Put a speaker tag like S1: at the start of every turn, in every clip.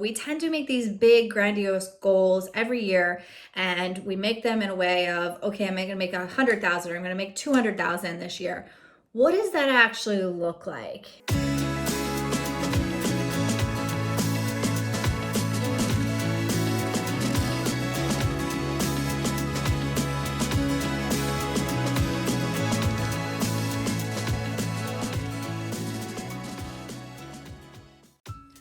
S1: we tend to make these big, grandiose goals every year, and we make them in a way of, okay, I'm gonna make 100,000, or I'm gonna make 200,000 this year. What does that actually look like?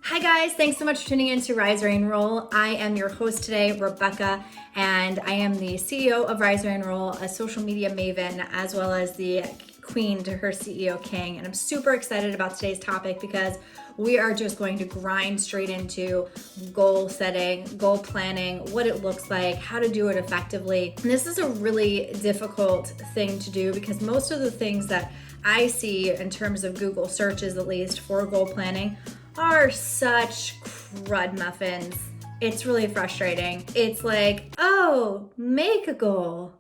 S1: Hi guys, thanks so much for tuning in to Rise, Reign, Roll. I am your host today, Rebecca, and I am the CEO of Rise, Reign, Roll, a social media maven, as well as the queen to her CEO king. And I'm super excited about today's topic because we are just going to grind straight into goal setting, goal planning, what it looks like, how to do it effectively. And this is a really difficult thing to do because most of the things that I see in terms of Google searches, at least for goal planning, are such crud muffins. It's really frustrating. It's like, oh, make a goal.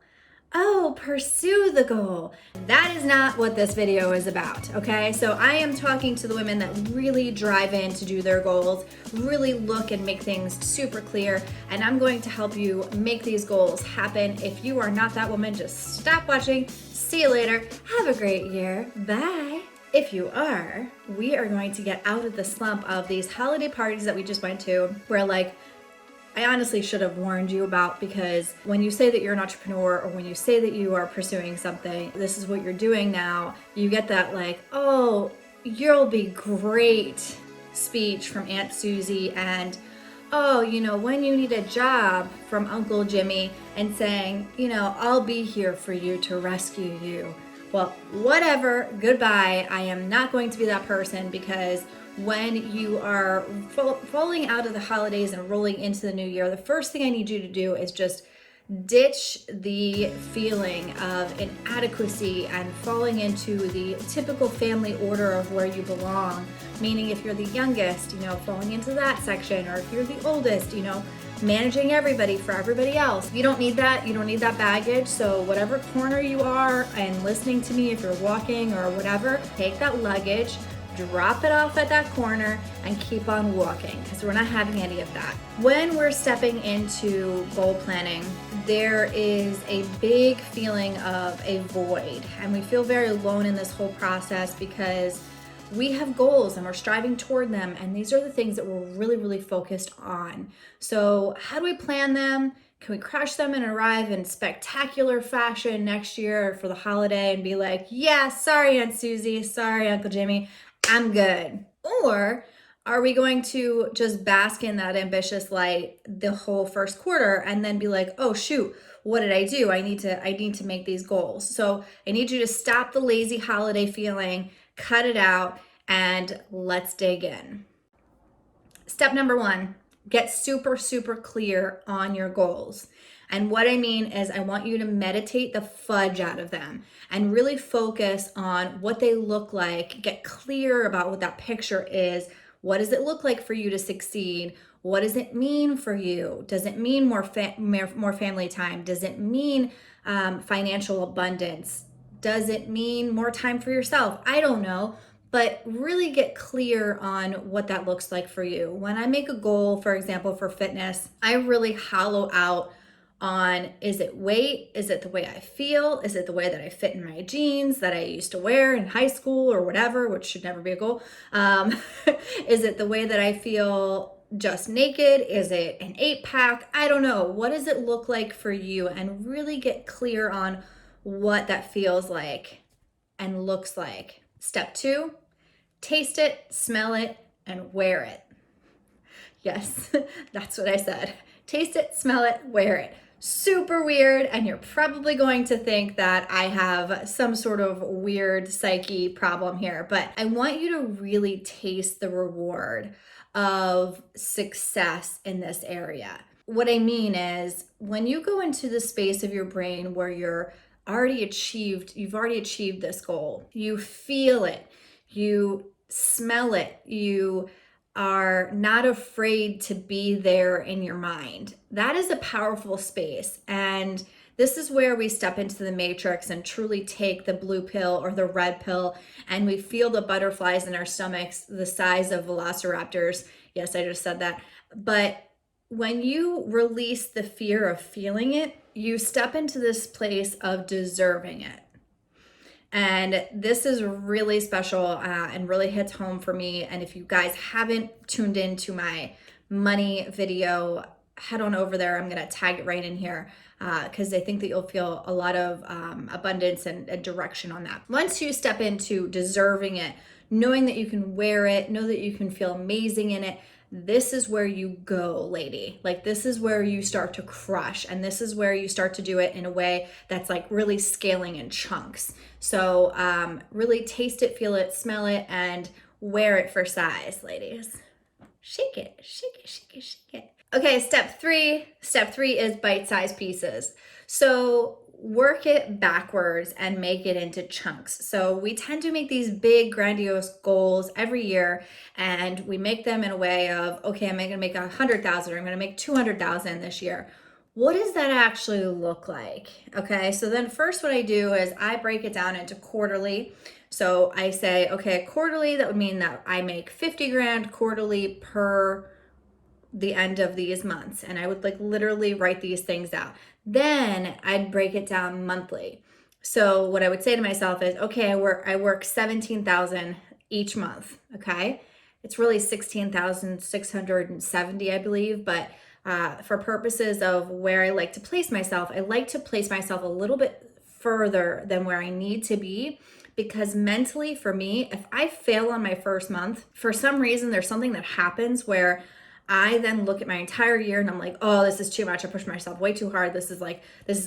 S1: Oh, pursue the goal. That is not what this video is about, okay? So I am talking to the women that really drive in to do their goals, really look and make things super clear, and I'm going to help you make these goals happen. If you are not that woman, just stop watching. See you later. Have a great year. Bye. If you are, we are going to get out of the slump of these holiday parties that we just went to, where I honestly should have warned you about, because when you say that you're an entrepreneur or when you say that you are pursuing something, this is what you're doing now, you get that oh, you'll be great speech from Aunt Susie, and oh, when you need a job from Uncle Jimmy, and saying, I'll be here for you to rescue you. Well, whatever, goodbye. I am not going to be that person, because when you are rolling out of the holidays and rolling into the new year, the first thing I need you to do is just ditch the feeling of inadequacy and falling into the typical family order of where you belong. Meaning if you're the youngest, falling into that section, or if you're the oldest, managing everybody for everybody else. You don't need that. You don't need that baggage. So whatever corner you are and listening to me, if you're walking or whatever, take that luggage, drop it off at that corner, and keep on walking, because we're not having any of that. When we're stepping into goal planning, there is a big feeling of a void, and we feel very alone in this whole process because we have goals and we're striving toward them, and these are the things that we're really, really focused on. So how do we plan them? Can we crush them and arrive in spectacular fashion next year for the holiday and be like, yeah, sorry, Aunt Susie, sorry, Uncle Jimmy, I'm good? Or are we going to just bask in that ambitious light the whole first quarter and then be like, oh shoot, what did I do? I need to make these goals. So I need you to stop the lazy holiday feeling, cut it out, and let's dig in. Step number 1, get super, super clear on your goals. And what I mean is I want you to meditate the fudge out of them and really focus on what they look like. Get clear about what that picture is. What does it look like for you to succeed? What does it mean for you? Does it mean more family time? Does it mean financial abundance? Does it mean more time for yourself? I don't know, but really get clear on what that looks like for you. When I make a goal, for example, for fitness, I really hollow out on, is it weight? Is it the way I feel? Is it the way that I fit in my jeans that I used to wear in high school or whatever, which should never be a goal? Is it the way that I feel just naked? Is it an 8-pack? I don't know. What does it look like for you? And really get clear on what that feels like and looks like. Step 2, taste it, smell it, and wear it. Yes, that's what I said. Taste it, smell it, wear it. Super weird, and you're probably going to think that I have some sort of weird psyche problem here, but I want you to really taste the reward of success in this area. What I mean is, when you go into the space of your brain where you've already achieved this goal, you feel it, you smell it, you are not afraid to be there in your mind. That is a powerful space. And this is where we step into the matrix and truly take the blue pill or the red pill, and we feel the butterflies in our stomachs the size of velociraptors. Yes, I just said that. But when you release the fear of feeling it, you step into this place of deserving it. And this is really special and really hits home for me. And if you guys haven't tuned into my money video, head on over there. I'm going to tag it right in here because I think that you'll feel a lot of abundance and direction on that. Once you step into deserving it, knowing that you can wear it, know that you can feel amazing in it, this is where you go, lady. Like, this is where you start to crush, and this is where you start to do it in a way that's like really scaling in chunks. So really taste it, feel it, smell it, and wear it for size, ladies. Shake it, shake it, shake it, shake it. Okay, step three is bite-sized pieces. So work it backwards and make it into chunks. So we tend to make these big grandiose goals every year, and we make them in a way of, okay, I'm gonna make 100,000 or I'm gonna make 200,000 this year. What does that actually look like? Okay, so then first what I do is I break it down into quarterly. So I say, okay, quarterly, that would mean that I make 50 grand quarterly per the end of these months. And I would like literally write these things out. Then I'd break it down monthly. So what I would say to myself is, okay, I work 17,000 each month. Okay. It's really 16,670, I believe. But for purposes of where I like to place myself, I like to place myself a little bit further than where I need to be. Because mentally, for me, if I fail on my first month, for some reason, there's something that happens where I then look at my entire year and I'm like, oh, this is too much. I pushed myself way too hard. This is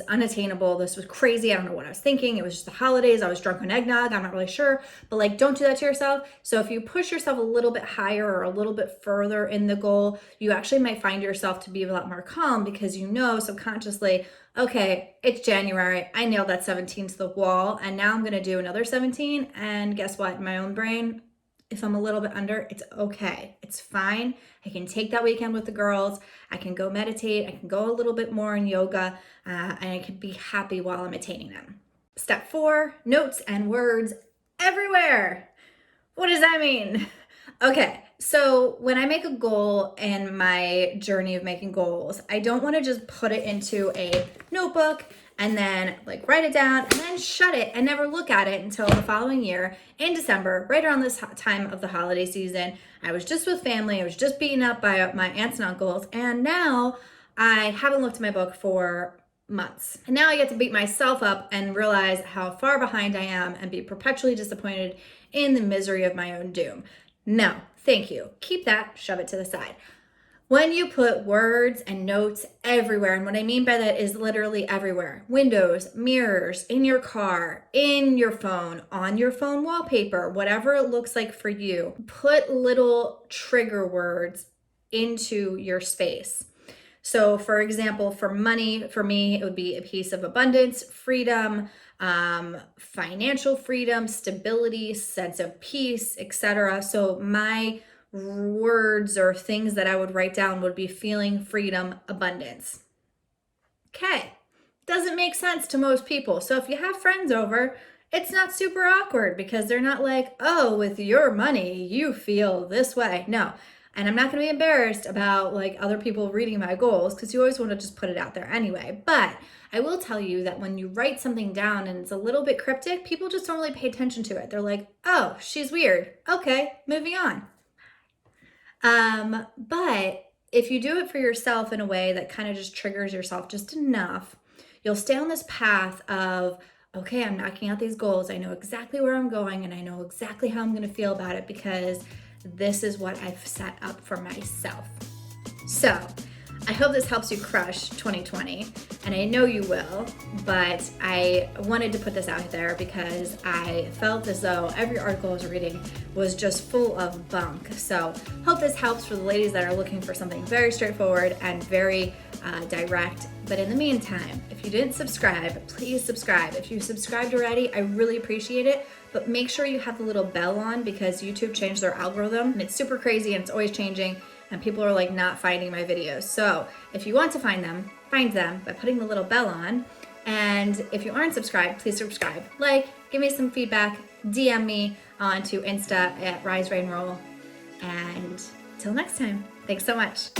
S1: unattainable. This was crazy. I don't know what I was thinking. It was just the holidays. I was drunk on eggnog. I'm not really sure. But like, don't do that to yourself. So if you push yourself a little bit higher or a little bit further in the goal, you actually might find yourself to be a lot more calm because you know subconsciously, okay, it's January. I nailed that 17 to the wall. And now I'm going to do another 17. And guess what? In my own brain, if I'm a little bit under, it's okay. It's fine. I can take that weekend with the girls. I can go meditate. I can go a little bit more in yoga, and I can be happy while I'm attaining them. Step 4, notes and words everywhere. What does that mean? Okay, so when I make a goal in my journey of making goals, I don't want to just put it into a notebook and then like write it down and then shut it and never look at it until the following year in December, right around this time of the holiday season. I was just with family. I was just beaten up by my aunts and uncles. And now I haven't looked at my book for months. And now I get to beat myself up and realize how far behind I am and be perpetually disappointed in the misery of my own doom. No, thank you. Keep that, shove it to the side. When you put words and notes everywhere, and what I mean by that is literally everywhere, windows, mirrors, in your car, in your phone, on your phone wallpaper, whatever it looks like for you, put little trigger words into your space. So for example, for money, for me, it would be a piece of abundance, freedom, financial freedom, stability, sense of peace, etc. So my words or things that I would write down would be feeling, freedom, abundance. Okay, doesn't make sense to most people. So if you have friends over, it's not super awkward because they're not like, oh, with your money, you feel this way. No. And I'm not going to be embarrassed about like other people reading my goals because you always want to just put it out there anyway. But I will tell you that when you write something down and it's a little bit cryptic, people just don't really pay attention to it. They're like, oh, she's weird. Okay, moving on. But if you do it for yourself in a way that kind of just triggers yourself just enough, you'll stay on this path of, okay, I'm knocking out these goals. I know exactly where I'm going and I know exactly how I'm going to feel about it because this is what I've set up for myself. So I hope this helps you crush 2020, and I know you will, but I wanted to put this out there because I felt as though every article I was reading was just full of bunk. So hope this helps for the ladies that are looking for something very straightforward and very direct. But in the meantime, if you didn't subscribe, please subscribe. If you subscribed already, I really appreciate it. But make sure you have the little bell on because YouTube changed their algorithm and it's super crazy and it's always changing and people are like not finding my videos. So if you want to find them by putting the little bell on. And if you aren't subscribed, please subscribe. Like, give me some feedback, DM me onto Insta at Rise, Rain, Roll. And till next time, thanks so much.